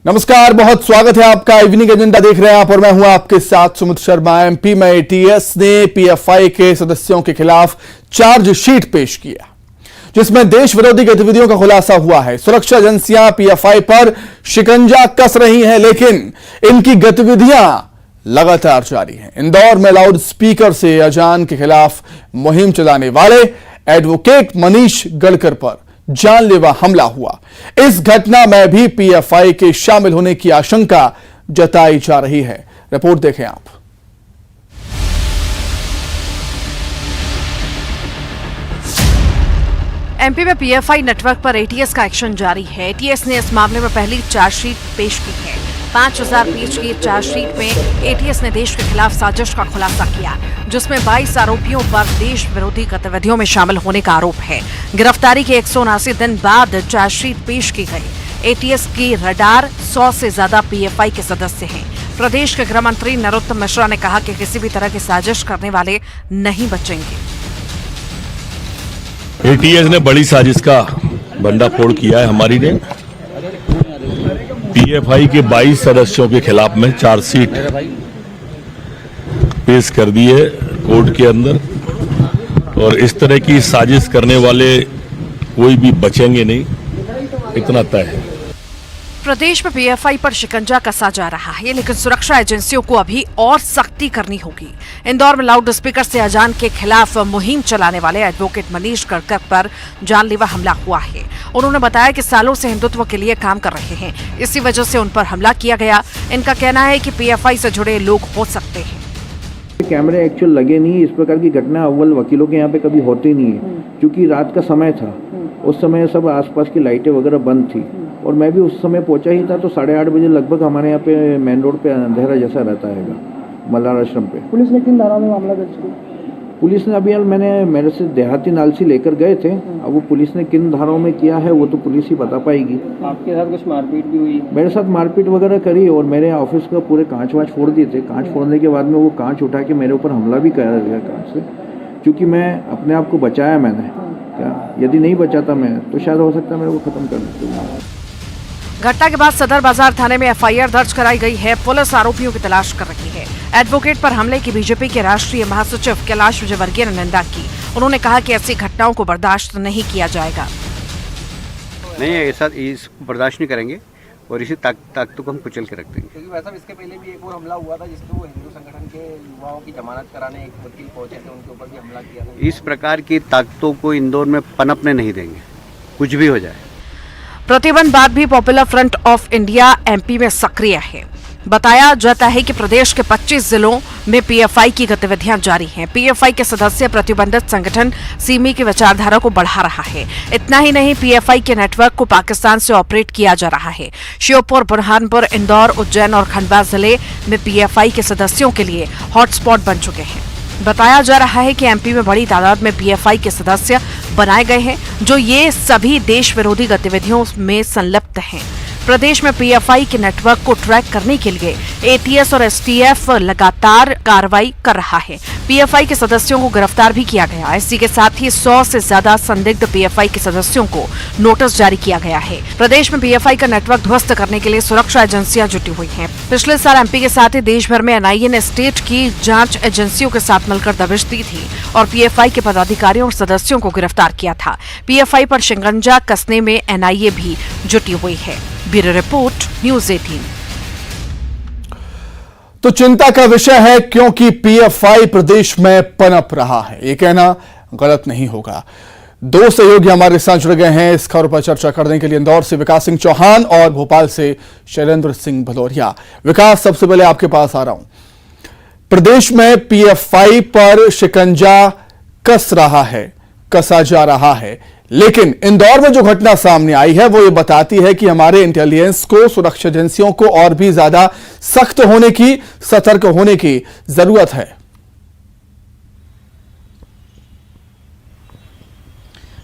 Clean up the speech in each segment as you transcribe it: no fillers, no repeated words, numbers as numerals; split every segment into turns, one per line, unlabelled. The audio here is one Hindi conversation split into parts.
नमस्कार, बहुत स्वागत है आपका। इवनिंग एजेंडा देख रहे हैं आप और मैं हूं आपके साथ सुमित शर्मा। एमपी में एटीएस ने पीएफआई के सदस्यों के खिलाफ चार्जशीट पेश किया जिसमें देश विरोधी गतिविधियों का खुलासा हुआ है। सुरक्षा एजेंसियां पीएफआई पर शिकंजा कस रही हैं, लेकिन इनकी गतिविधियां लगातार जारी हैं। इंदौर में लाउड स्पीकर से अजान के खिलाफ मुहिम चलाने वाले एडवोकेट मनीष गडकर पर जानलेवा हमला हुआ। इस घटना में भी पीएफआई के शामिल होने की आशंका जताई जा रही है। रिपोर्ट देखें आप।
एमपी में पीएफआई नेटवर्क पर एटीएस का एक्शन जारी है। एटीएस ने इस मामले में पहली चार्जशीट पेश की है। 5000 पेज की चार्जशीट में एटीएस ने देश के खिलाफ साजिश का खुलासा किया, जिसमें 22 आरोपियों पर देश विरोधी गतिविधियों में शामिल होने का आरोप है। गिरफ्तारी के 179 दिन बाद चार्जशीट पेश की गई। एटीएस की रडार 100 से ज्यादा पीएफआई के सदस्य हैं। प्रदेश के गृह मंत्री नरोत्तम मिश्रा ने कहा कि किसी भी तरह की साजिश करने वाले नहीं बचेंगे।
एटीएस ने बड़ी साजिश का भंडाफोड़ किया है। हमारी ने पीएफआई के 22 सदस्यों के खिलाफ में चार्जशीट पेश कर दी है कोर्ट के अंदर, और इस तरह की साजिश करने वाले कोई भी बचेंगे नहीं, इतना तय है।
प्रदेश में पीएफआई पर शिकंजा कसा जा रहा है, लेकिन सुरक्षा एजेंसियों को अभी और सख्ती करनी होगी। इंदौर में लाउड स्पीकर से अजान के खिलाफ मुहिम चलाने वाले एडवोकेट मनीष गडकर पर जानलेवा हमला हुआ है। उन्होंने बताया कि सालों से हिंदुत्व के लिए काम कर रहे हैं, इसी वजह से उन पर हमला किया गया। इनका कहना है कि पीएफआई से जुड़े लोग हो सकते हैं।
कैमरे एक्चुअल लगे नहीं, इस प्रकार की घटना अव्वल वकीलों के यहाँ पे कभी होती नहीं है, क्योंकि रात का समय था। उस समय सब आसपास की लाइटें वगैरह बंद थी और मैं भी उस समय पहुंचा ही था, तो 8:30 बजे लगभग हमारे यहाँ पे मेन रोड पे अंधेरा जैसा रहता है मल्हार आश्रम पे।
पुलिस ने किन धाराओं में मामला दर्ज किया?
पुलिस ने अभी मेरे से देहाती नालसी लेकर गए थे। अब वो पुलिस ने किन धाराओं में किया है वो तो पुलिस ही बता पाएगी।
आपके साथ कुछ मारपीट भी हुई?
मेरे साथ मारपीट वगैरह करी और मेरे ऑफिस का पूरे कांच वाँच फोड़ दिए थे। कांच फोड़ने के बाद में वो कांच उठा के मेरे ऊपर हमला भी कर दिया कांच से, क्योंकि मैं अपने आप को बचाया। मैंने क्या, यदि नहीं बचाता मैं तो शायद हो सकता है मेरे को खत्म कर देते।
घटना के बाद सदर बाजार थाने में एफआईआर दर्ज कराई गई है। पुलिस आरोपियों की तलाश कर रही है। एडवोकेट पर हमले की बीजेपी के राष्ट्रीय महासचिव कैलाश विजयवर्गीय ने निंदा की। उन्होंने कहा कि ऐसी घटनाओं को बर्दाश्त नहीं किया जाएगा।
नहीं, ऐसा बर्दाश्त नहीं करेंगे और इसी ताकत को हम कुचल के रख देंगे।
क्योंकि वैसा इसके पहले भी एक और हमला हुआ था, जिसमें वो हिंदू संगठन के युवाओं की जमानत कराने एक वकील पहुंचे थे, उनके ऊपर भी हमला किया था।
इस प्रकार की ताकतों को इंदौर में पनपने नहीं देंगे, कुछ भी हो जाए।
प्रतिबंध बाद भी popular front of India MP में सक्रिय है। बताया जाता है कि प्रदेश के 25 जिलों में पीएफआई की गतिविधियां जारी हैं। पीएफआई के सदस्य प्रतिबंधित संगठन सीमी की विचारधारा को बढ़ा रहा है। इतना ही नहीं, पीएफआई के नेटवर्क को पाकिस्तान से ऑपरेट किया जा रहा है। श्योपुर, बुरहानपुर, इंदौर, उज्जैन और खंडवा जिले में पीएफआई के सदस्यों के लिए हॉटस्पॉट बन चुके हैं। बताया जा रहा है कि एमपी में बड़ी तादाद में पीएफआई के सदस्य बनाए गए हैं, जो ये सभी देश विरोधी गतिविधियों में संलिप्त हैं। प्रदेश में पीएफआई के नेटवर्क को ट्रैक करने के लिए एटीएस और एसटीएफ लगातार कार्रवाई कर रहा है। पीएफआई के सदस्यों को गिरफ्तार भी किया गया। इसी के साथ ही 100 से ज्यादा संदिग्ध पीएफआई के सदस्यों को नोटिस जारी किया गया है। प्रदेश में पीएफआई का नेटवर्क ध्वस्त करने के लिए सुरक्षा एजेंसियां जुटी हुई हैं। पिछले साल एमपी के साथ ही देश भर में एनआईए ने स्टेट की जांच एजेंसियों के साथ मिलकर दबिश दी थी और पीएफआई के पदाधिकारियों और सदस्यों को गिरफ्तार किया था। पीएफआई पर शिकंजा कसने में एनआईए भी जुटी हुई है। Bureau report, news 18।
तो चिंता का विषय है, क्योंकि पीएफआई प्रदेश में पनप रहा है। ये कहना गलत नहीं होगा। दो सहयोगी हमारे साथ जुड़ गए हैं इस खबर पर चर्चा करने के लिए। इंदौर से विकास सिंह चौहान और भोपाल से शैलेंद्र सिंह भदौरिया। विकास, सबसे पहले आपके पास आ रहा हूं। प्रदेश में पीएफआई पर शिकंजा कसा जा रहा है, लेकिन इंदौर में जो घटना सामने आई है वो ये बताती है कि हमारे इंटेलिजेंस को, सुरक्षा एजेंसियों को और भी ज्यादा सख्त होने की, सतर्क होने की जरूरत है।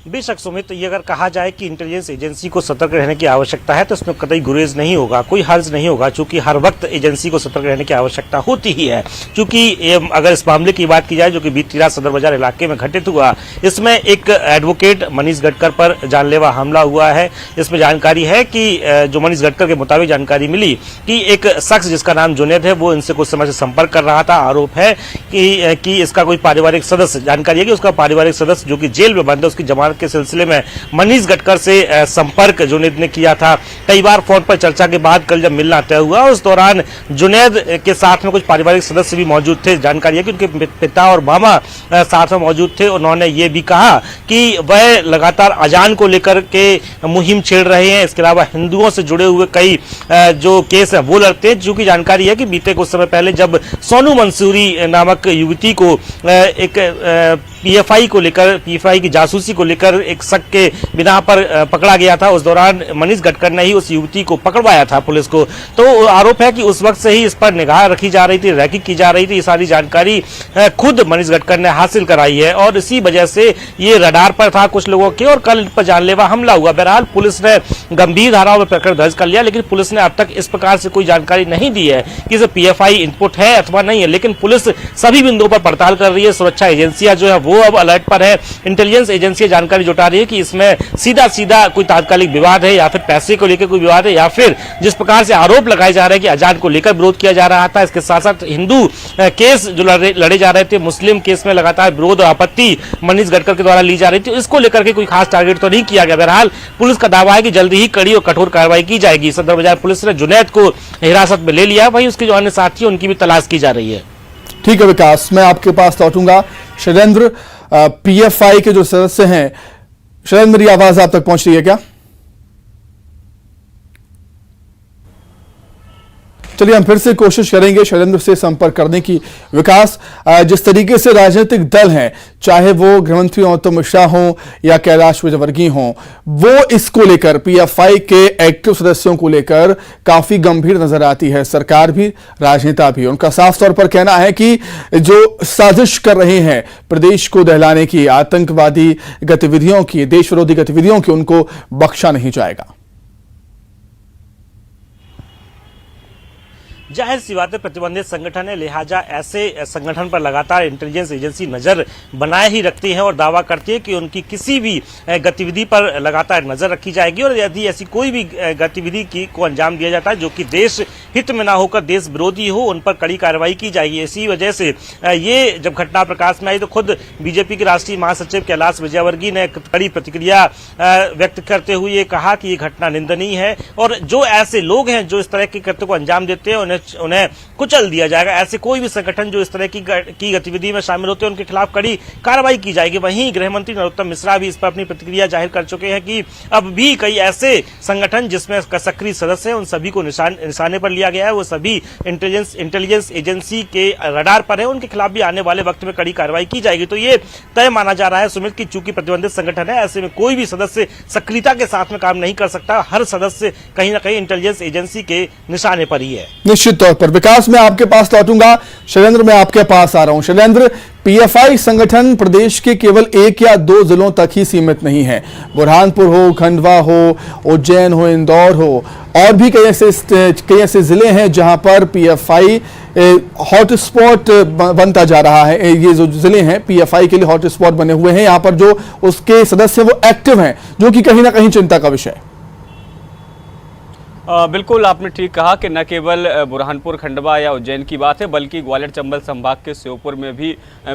बेशक सुमित, ये अगर कहा जाए कि इंटेलिजेंस एजेंसी को सतर्क रहने की आवश्यकता है तो इसमें कतई गुरेज नहीं होगा, कोई हर्ज नहीं होगा, क्योंकि हर वक्त एजेंसी को सतर्क रहने की आवश्यकता होती ही है। क्योंकि अगर इस मामले की बात की जाए जो कि बीती रात सदर बाजार इलाके में घटित हुआ, इसमें एक एडवोकेट मनीष गटकर पर जानलेवा हमला हुआ है। इसमें जानकारी है कि जो मनीष गटकर के मुताबिक जानकारी मिली कि एक शख्स जिसका नाम जुनैद है वो इनसे कुछ समय से संपर्क कर रहा था। आरोप है कि इसका कोई पारिवारिक सदस्य, जानकारी है कि उसका पारिवारिक सदस्य जो कि जेल में बंद है, उसकी जमानत के सिलसिले में मनीष गटकर से संपर्क जुनैद ने किया था। कई बार फोन पर चर्चा के बाद कल जब मिलना तय हुआ, उस दौरान जुनैद के साथ में कुछ पारिवारिक सदस्य भी मौजूद थे। जानकारी है कि उनके पिता और मामा साथ में मौजूद थे। उन्होंने ये भी कहा कि वह लगातार अजान को लेकर के मुहिम छेड़ रहे हैं। इसके अलावा हिंदुओं से जुड़े हुए कई जो केस है वो लड़ते हैं। चूंकि जानकारी है कि बीते कुछ समय पहले जब सोनू मंसूरी नामक युवती को एक पीएफआई की जासूसी को लेकर एक शक के बिना पर पकड़ा गया था, उस दौरान मनीष गटकर ने ही उस युवती को पकड़वाया था पुलिस को। तो आरोप है कि उस वक्त से ही इस पर निगाह रखी जा रही थी, रैकिंग की जा रही थी। ये सारी जानकारी खुद मनीष गटकर ने हासिल कराई है और इसी वजह से ये रडार पर था कुछ लोगों के और कल पर जानलेवा हमला हुआ। बहरहाल पुलिस ने गंभीर धाराओं में प्रकरण दर्ज कर लिया, लेकिन पुलिस ने अब तक इस प्रकार से कोई जानकारी नहीं दी है कि इसे पीएफआई इनपुट है अथवा नहीं है। लेकिन पुलिस सभी बिंदुओं पर पड़ताल कर रही है। सुरक्षा एजेंसियां जो है वो अब अलर्ट पर है। इंटेलिजेंस एजेंसियां जानकारी जुटा रही है कि इसमें सीधा कोई तात्कालिक विवाद है या फिर पैसे को लेकर कोई विवाद है या फिर जिस प्रकार से आरोप लगाए जा रहे हैं कि अजान को लेकर विरोध किया जा रहा था। इसके साथ साथ हिंदू केस जो लड़े जा रहे थे, मुस्लिम केस में लगातार विरोध और आपत्ति मनीष गटकर के द्वारा ली जा रही थी, इसको लेकर के कोई खास टारगेट तो नहीं किया गया। बहरहाल पुलिस का दावा है कि जल्दी ही कड़ी और कठोर कार्रवाई की जाएगी। सदर बाजार पुलिस ने जुनैद को हिरासत में ले लिया, वहीं उसके जो अन्य साथी उनकी भी तलाश की जा रही है।
ठीक है विकास, मैं आपके पास लौटूंगा। शैलेंद्र, पीएफआई के जो सदस्य हैं, शैलेंद्र मेरी आवाज आप तक पहुंच रही है क्या? चलिए हम फिर से कोशिश करेंगे शैलेंद्र से संपर्क करने की। विकास, जिस तरीके से राजनीतिक दल हैं, चाहे वो गृहमंत्री नरोत्तम मिश्रा हों या कैलाश विजयवर्गीय हों, वो इसको लेकर पीएफआई के एक्टिव सदस्यों को लेकर काफी गंभीर नजर आती है। सरकार भी, राजनेता भी। उनका साफ तौर पर कहना है कि जो साजिश कर रहे हैं प्रदेश को दहलाने की, आतंकवादी गतिविधियों की, देश विरोधी गतिविधियों की, उनको बख्शा नहीं जाएगा।
जाहिर सी बात है प्रतिबंधित संगठन है, लिहाजा ऐसे संगठन पर लगातार इंटेलिजेंस एजेंसी नजर बनाए ही रखती है और दावा करती है कि उनकी किसी भी गतिविधि पर लगातार नजर रखी जाएगी और यदि ऐसी कोई भी गतिविधि को अंजाम दिया जाता है जो कि देश हित में ना होकर देश विरोधी हो, उन पर कड़ी कार्रवाई की जाएगी। इसी वजह से ये जब घटना प्रकाश में आई तो खुद बीजेपी के राष्ट्रीय महासचिव कैलाश विजयवर्गीय ने कड़ी प्रतिक्रिया व्यक्त करते हुए ये कहा कि ये घटना निंदनीय है और जो ऐसे लोग हैं जो इस तरह के कृत्य को अंजाम देते हैं उन्हें कुचल दिया जाएगा। ऐसे कोई भी संगठन जो इस तरह की गतिविधि में शामिल होते हैं उनके खिलाफ कड़ी कार्रवाई की जाएगी। वहीं गृह मंत्री नरोत्तम मिश्रा भी इस पर अपनी प्रतिक्रिया जाहिर कर चुके हैं कि अब भी कई ऐसे संगठन जिसमें सक्रिय सदस्य हैं उन सभी को निशाने पर लिया गया है। वो सभी इंटेलिजेंस एजेंसी के रडार पर है, उनके खिलाफ भी आने वाले वक्त में कड़ी कार्रवाई की जाएगी। तो ये तय माना जा रहा है सुमित की चूंकि प्रतिबंधित संगठन है, ऐसे में कोई भी सदस्य सक्रियता के साथ में काम नहीं कर सकता। हर सदस्य कहीं ना कहीं इंटेलिजेंस एजेंसी के निशाने पर ही है।
निश्चित तौर पर। विकास, मैं आपके पास लौटूंगा। शैलेंद्र, मैं आपके पास आ रहा हूं। शैलेंद्र, पीएफआई संगठन प्रदेश के केवल 1 या 2 जिलों तक ही सीमित नहीं है। बुरहानपुर हो, खंडवा हो, उज्जैन हो, इंदौर हो, और भी कई ऐसे जिले हैं जहां पर पीएफआई हॉटस्पॉट बनता जा रहा है। ये जो जिले हैं पीएफआई के लिए हॉटस्पॉट बने हुए हैं, यहां पर जो उसके सदस्य वो एक्टिव हैं, जो कि कहीं ना कहीं चिंता का विषय है।
बिल्कुल आपने ठीक कहा कि न केवल बुरहानपुर, खंडवा या उज्जैन की बात है बल्कि ग्वालियर चंबल संभाग के श्योपुर में भी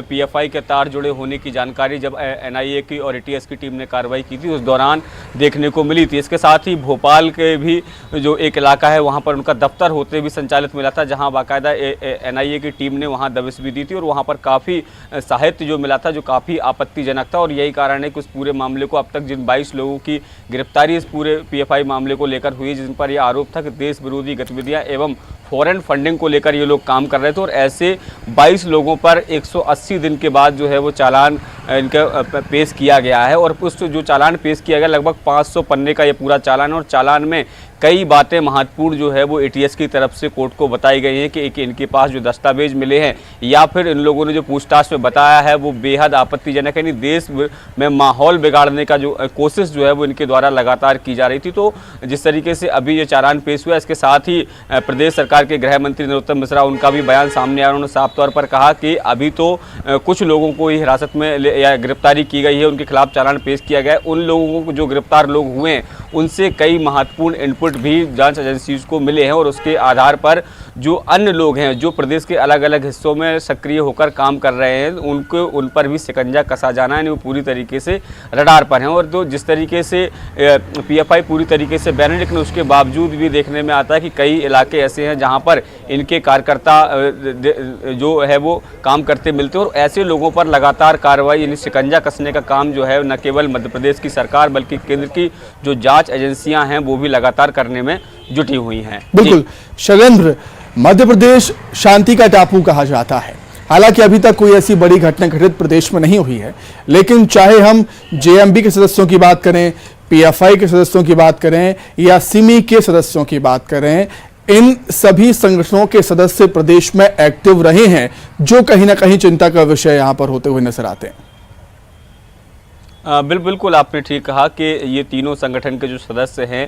पीएफआई के तार जुड़े होने की जानकारी जब एनआईए की और एटीएस की टीम ने कार्रवाई की थी उस दौरान देखने को मिली थी। इसके साथ ही भोपाल के भी जो एक इलाका है वहाँ पर उनका दफ्तर होते भी संचालित मिला था, जहाँ बाकायदा एनआईए की टीम ने वहाँ दबिश भी दी थी और वहाँ पर काफ़ी साहित्य जो मिला था जो काफ़ी आपत्तिजनक था। और यही कारण है कि उस पूरे मामले को अब तक जिन 22 लोगों की गिरफ्तारी इस पूरे पीएफआई मामले को लेकर हुई, जिन पर आरोप था कि देश विरोधी गतिविधियां एवं फॉरेन फंडिंग को लेकर ये लोग काम कर रहे थे और ऐसे 22 लोगों पर 180 दिन के बाद जो है वो चालान इनका पेश किया गया है। और उस जो चालान पेश किया गया लगभग 500 पन्ने का ये पूरा चालान है और चालान में कई बातें महत्वपूर्ण जो है वो एटीएस की तरफ से कोर्ट को बताई गई हैं कि इनके पास जो दस्तावेज मिले हैं या फिर इन लोगों ने जो पूछताछ में बताया है वो बेहद आपत्तिजनक है। यानी देश में माहौल बिगाड़ने का जो कोशिश जो है वो इनके द्वारा लगातार की जा रही थी। तो जिस तरीके से अभी ये चालान पेश हुआ, इसके साथ ही प्रदेश सरकार के गृह मंत्री नरोत्तम मिश्रा, उनका भी बयान सामने आया। उन्होंने साफ तौर पर कहा कि अभी तो कुछ लोगों को ही हिरासत में या गिरफ्तारी की गई है, उनके खिलाफ चालान पेश किया गया है। उन लोगों को जो गिरफ्तार लोग हुए हैं उनसे कई महत्वपूर्ण इनपुट भी जांच एजेंसीज को मिले हैं और उसके आधार पर जो अन्य लोग हैं जो प्रदेश के अलग अलग हिस्सों में सक्रिय होकर काम कर रहे हैं उन पर भी शिकंजा कसा जाना है। वो पूरी तरीके से रडार पर हैं। और तो जिस तरीके से पीएफआई पूरी तरीके से बैन है, लेकिन उसके बावजूद भी देखने में आता है कि कई इलाके ऐसे हैं जहां पर इनके कार्यकर्ता जो है वो काम करते मिलते हैं और ऐसे लोगों पर लगातार कार्रवाई यानी शिकंजा कसने का काम जो है न केवल मध्य प्रदेश की सरकार बल्कि केंद्र की जो जांच एजेंसियां हैं वो भी लगातार करने में जुटी हुई हैं।
बिल्कुल शैलेंद्र, मध्य प्रदेश शांति का टापू कहा जाता है। हालांकि अभी तक कोई ऐसी बड़ी घटना घटित प्रदेश में नहीं हुई है, लेकिन चाहे हम जेएमबी के सदस्यों की बात करें, पीएफआई के सदस्यों की बात करें या सिमी के सदस्यों की बात करें, इन सभी संगठनों के सदस्य प्रदेश में एक्टिव रहे हैं, जो कहीं ना कहीं चिंता का विषय यहां पर होते हुए नजर आते हैं।
बिल्कुल आपने ठीक कहा कि ये तीनों संगठन के जो सदस्य हैं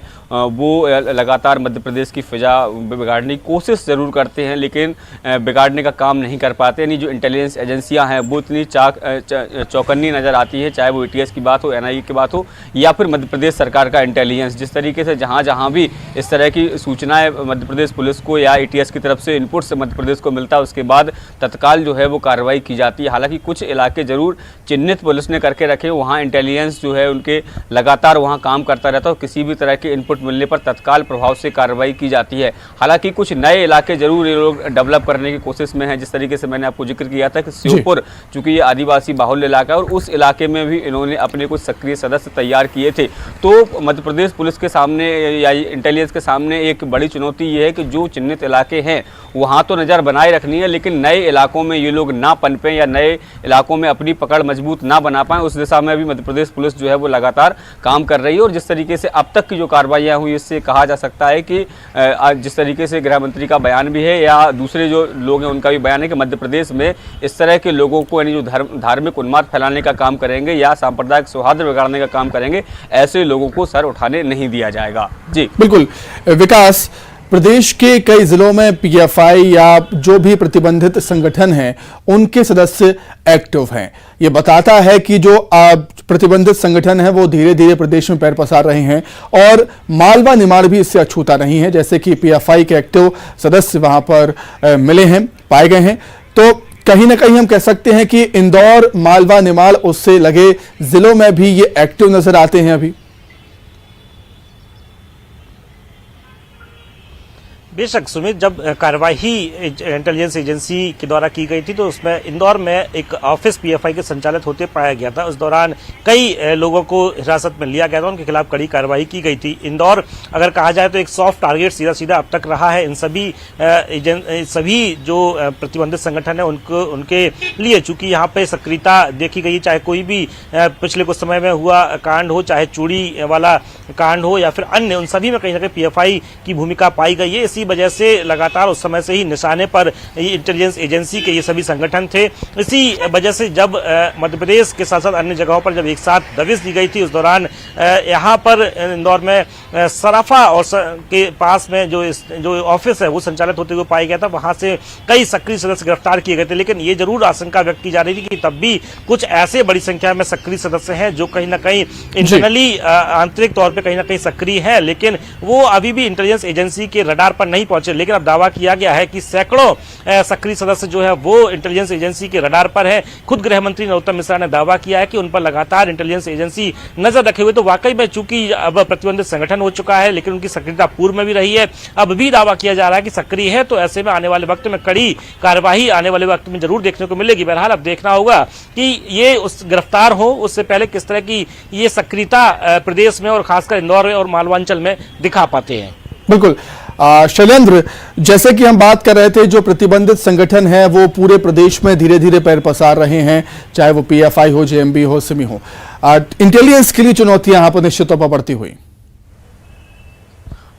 वो लगातार मध्य प्रदेश की फिजा बिगाड़ने की कोशिश ज़रूर करते हैं, लेकिन बिगाड़ने का काम नहीं कर पाते। यानी जो इंटेलिजेंस एजेंसियां हैं वो इतनी चौकन्नी नज़र आती है, चाहे वो एटीएस की बात हो, एनआईए की बात हो या फिर मध्य प्रदेश सरकार का इंटेलिजेंस। जिस तरीके से जहाँ जहाँ भी इस तरह की सूचनाएँ मध्य प्रदेश पुलिस को या एटीएस की तरफ से इनपुट से मध्य प्रदेश को मिलता है, उसके बाद तत्काल जो है वो कार्रवाई की जाती है। हालाँकि कुछ इलाके ज़रूर चिन्हित पुलिस ने करके रखे, वहाँ इंटेलिजेंस जो है उनके लगातार वहां काम करता रहता है और किसी भी तरह के इनपुट मिलने पर तत्काल प्रभाव से कार्रवाई की जाती है। हालांकि कुछ नए इलाके जरूर ये लोग डेवलप करने की कोशिश में हैं। जिस तरीके से मैंने आपको जिक्र किया था कि श्योपुर चूंकि ये आदिवासी बाहुल्य इलाका है और उस इलाके में भी इन्होंने अपने कुछ सक्रिय सदस्य तैयार किए थे। तो मध्य प्रदेश पुलिस के सामने या इंटेलिजेंस के सामने एक बड़ी चुनौती ये है कि जो चिन्हित इलाके हैं वहाँ तो नज़र बनाए रखनी है, लेकिन नए इलाकों में ये लोग ना पनपें या नए इलाकों में अपनी पकड़ मजबूत ना बना पाएं, उस दिशा में भी मध्य प्रदेश पुलिस जो है वो लगातार काम कर रही है। और जिस तरीके से अब तक की जो कार्रवाइयाँ हुई, इससे कहा जा सकता है कि जिस तरीके से गृह मंत्री का बयान भी है या दूसरे जो लोग हैं उनका भी बयान है कि मध्य प्रदेश में इस तरह के लोगों को यानी जो धार्मिक उन्माद फैलाने का काम करेंगे या सांप्रदायिक सौहार्द बिगाड़ने का काम करेंगे, ऐसे लोगों को सर उठाने नहीं दिया जाएगा। जी
बिल्कुल विकास, प्रदेश के कई जिलों में पीएफआई या जो भी प्रतिबंधित संगठन हैं उनके सदस्य एक्टिव हैं। ये बताता है कि जो प्रतिबंधित संगठन है वो धीरे धीरे प्रदेश में पैर पसार रहे हैं और मालवा निमाड़ भी इससे अछूता नहीं है। जैसे कि पीएफआई के एक्टिव सदस्य वहां पर मिले हैं, पाए गए हैं। तो कहीं ना कहीं हम कह सकते हैं कि इंदौर, मालवा, निमाड़ उससे लगे जिलों में भी ये एक्टिव नजर आते हैं अभी।
बेशक सुमित, जब कार्यवाही इंटेलिजेंस एजेंसी के द्वारा की गई थी तो उसमें इंदौर में एक ऑफिस पीएफआई के संचालित होते पाया गया था। उस दौरान कई लोगों को हिरासत में लिया गया था, उनके खिलाफ कड़ी कार्रवाई की गई थी। इंदौर अगर कहा जाए तो एक सॉफ्ट टारगेट सीधा सीधा अब तक रहा है इन सभी जो प्रतिबंधित संगठन है उनके लिए, चूंकि यहाँ पे सक्रियता देखी गई, चाहे कोई भी पिछले कुछ समय में हुआ कांड हो, चाहे चूड़ी वाला कांड हो या फिर अन्य, उन सभी में कहीं ना कहीं पीएफआई की भूमिका पाई गई है। इसी वजह से लगातार उस समय से ही निशाने पर इंटेलिजेंस एजेंसी के ये सभी संगठन थे। इसी वजह से जब मध्य प्रदेश के साथ साथ अन्य जगहों पर जब एक साथ दबिश दी गई थी, उस दौरान यहाँ पर इंदौर में सराफा और के पास में जो ऑफिस है वो संचालित होते हुए पाया गया था। वहां से कई सक्रिय सदस्य गिरफ्तार किए गए थे, लेकिन ये जरूर आशंका व्यक्त की जा रही थी कि तब भी कुछ ऐसे बड़ी संख्या में सक्रिय सदस्य हैं जो कहीं ना कहीं इंटरनली आंतरिक तौर पर कहीं ना कहीं सक्रिय है, लेकिन वो अभी भी इंटेलिजेंस एजेंसी के रडार पर नहीं पहुंचे। लेकिन अब दावा किया गया है कि सैकड़ों सक्रिय सदस्य जो है वो इंटेलिजेंस एजेंसी के रडार पर है। खुद गृह मंत्री नरोत्तम मिश्रा ने दावा किया है कि उन पर लगातार इंटेलिजेंस एजेंसी नजर रखे हुए। तो वाकई में चूंकि अब प्रतिबंधित संगठन हो चुका है, लेकिन उनकी सक्रियता पूर्व में भी रही है, अब भी दावा किया जा रहा है कि सक्रिय है। तो ऐसे में आने वाले वक्त में कड़ी कार्यवाही आने वाले वक्त में जरूर देखने को मिलेगी। बहरहाल अब देखना होगा कि ये उस गिरफ्तार हो उससे पहले किस तरह की ये सक्रियता प्रदेश में और खासकर इंदौर और मालवांचल में दिखा पाते हैं।
बिल्कुल। शैलेंद्र, जैसे कि हम बात कर रहे थे, जो प्रतिबंधित संगठन है वो पूरे प्रदेश में धीरे धीरे पैर पसार रहे हैं, चाहे वो पीएफआई हो, जेएमबी हो, सिमी हो। इंटेलिजेंस के लिए चुनौतियां यहाँ पर निश्चित तौर पर बढ़ती हुई।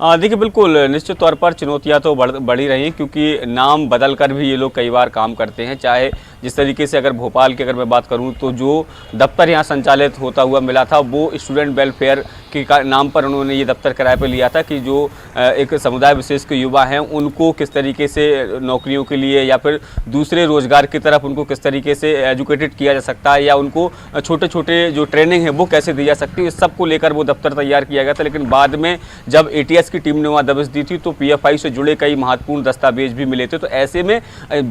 देखिए, बिल्कुल निश्चित तौर पर चुनौतियां तो बढ़ी रही हैं, क्योंकि नाम बदल कर भी ये लोग कई बार काम करते हैं। चाहे जिस तरीके से अगर भोपाल की अगर मैं बात करूं, तो जो दफ्तर यहाँ संचालित होता हुआ मिला था, वो स्टूडेंट वेलफेयर के नाम पर उन्होंने ये दफ्तर किराए पर लिया था कि जो एक समुदाय विशेष के युवा हैं उनको किस तरीके से नौकरियों के लिए या फिर दूसरे रोजगार की तरफ उनको किस तरीके से एजुकेटेड किया जा सकता है, या उनको छोटे छोटे जो ट्रेनिंग है वो कैसे दी जा सकती है, इस सब को लेकर वो दफ्तर तैयार किया गया था। लेकिन बाद में जब एटीएस की टीम ने वहाँ दबिश दी थी, तो पीएफआई से जुड़े कई महत्वपूर्ण दस्तावेज भी मिले थे। तो ऐसे में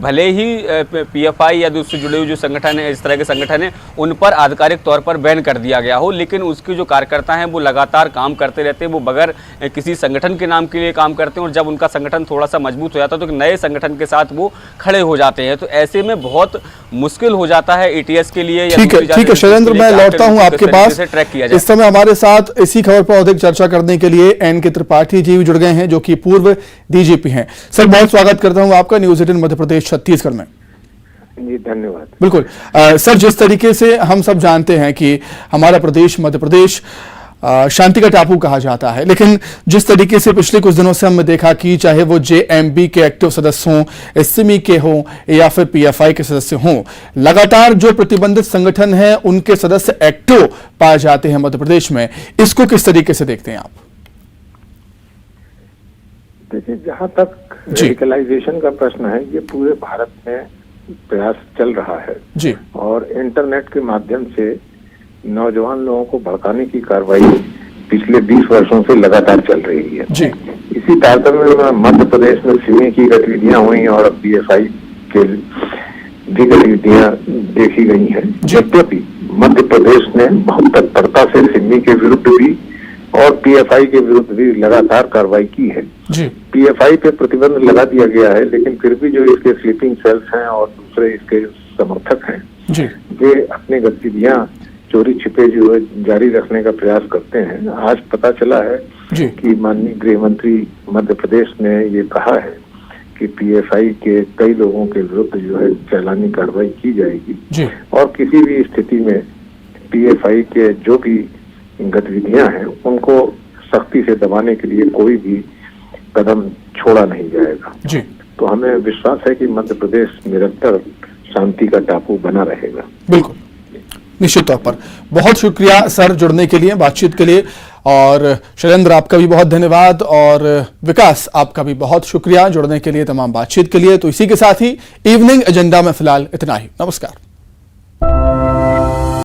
भले ही पीएफआई या दूसरे जुड़े हुए जो संगठन है, इस तरह के संगठन है, उन पर आधिकारिक तौर पर बैन कर दिया गया हो, लेकिन उसके जो कार्यकर्ता हैं वो लगातार काम करते रहते हैं। वो बगैर किसी संगठन के नाम के लिए काम करते हैं, और जब उनका संगठन थोड़ा सा मजबूत हो जाता है तो नए संगठन के साथ वो खड़े हो जाते हैं। तो ऐसे में बहुत मुश्किल हो जाता है एटीएस के लिए।
ठीक है शैलेंद्र, मैं लौटता हूं आपके पास। इस समय हमारे साथ इसी खबर पर अधिक चर्चा करने के लिए एन.के. त्रिपाठी जी जुड़ गए हैं, जो कि पूर्व डीजीपी हैं। सर, बहुत स्वागत करता हूं आपका न्यूज 18 मध्य प्रदेश छत्तीसगढ़ में।
जी धन्यवाद।
बिल्कुल। सर, जिस तरीके से हम सब जानते हैं कि हमारा प्रदेश मध्य प्रदेश शांति का टापू कहा जाता है, लेकिन जिस तरीके से पिछले कुछ दिनों से हमने देखा कि चाहे वो जेएमबी के एक्टिव सदस्य हों, सिमी के हों या फिर पीएफआई के सदस्य हों, लगातार जो प्रतिबंधित संगठन है उनके सदस्य एक्टिव पाए जाते हैं मध्य प्रदेश में। इसको किस तरीके से देखते हैं आप?
देखिए, जहां तक रेडिकलाइजेशन का प्रश्न है, ये पूरे भारत में प्रयास चल रहा है
जी, और
इंटरनेट के माध्यम से नौजवान लोगों को भड़काने की कार्रवाई पिछले 20 वर्षों से लगातार चल रही है
जी।
इसी तारतम्य में मध्य प्रदेश में सिमी की गतिविधियां हुई और अब पीएफआई के भी गतिविधियां देखी गई हैं। यद्यपि मध्य प्रदेश ने बहुत तत्परता से सिमी के विरुद्ध भी और पीएफआई के विरुद्ध भी लगातार कार्रवाई की है
जी।
पीएफआई पे प्रतिबंध लगा दिया गया है, लेकिन फिर भी जो इसके स्लीपिंग सेल्स हैं और दूसरे इसके समर्थक हैं
जी,
वे अपनी गतिविधियां चोरी छिपे जो है जारी रखने का प्रयास करते हैं। आज पता चला है
जी,
कि माननीय गृह मंत्री मध्य प्रदेश ने ये कहा है कि पीएफआई के कई लोगों के विरुद्ध जो है चालानी कार्रवाई की जाएगी
जी,
और किसी भी स्थिति में पीएफआई के जो भी गतिविधियां हैं उनको सख्ती से दबाने के लिए कोई भी कदम छोड़ा नहीं जाएगा
जी।
तो हमें विश्वास है कि मध्य प्रदेश निरंतर शांति का टापू बना रहेगा।
बिल्कुल, निश्चित तौर पर। बहुत शुक्रिया सर जुड़ने के लिए, बातचीत के लिए, और शैलेंद्र आपका भी बहुत धन्यवाद, और विकास आपका भी बहुत शुक्रिया जुड़ने के लिए, तमाम बातचीत के लिए। तो इसी के साथ ही इवनिंग एजेंडा में फिलहाल इतना ही। नमस्कार।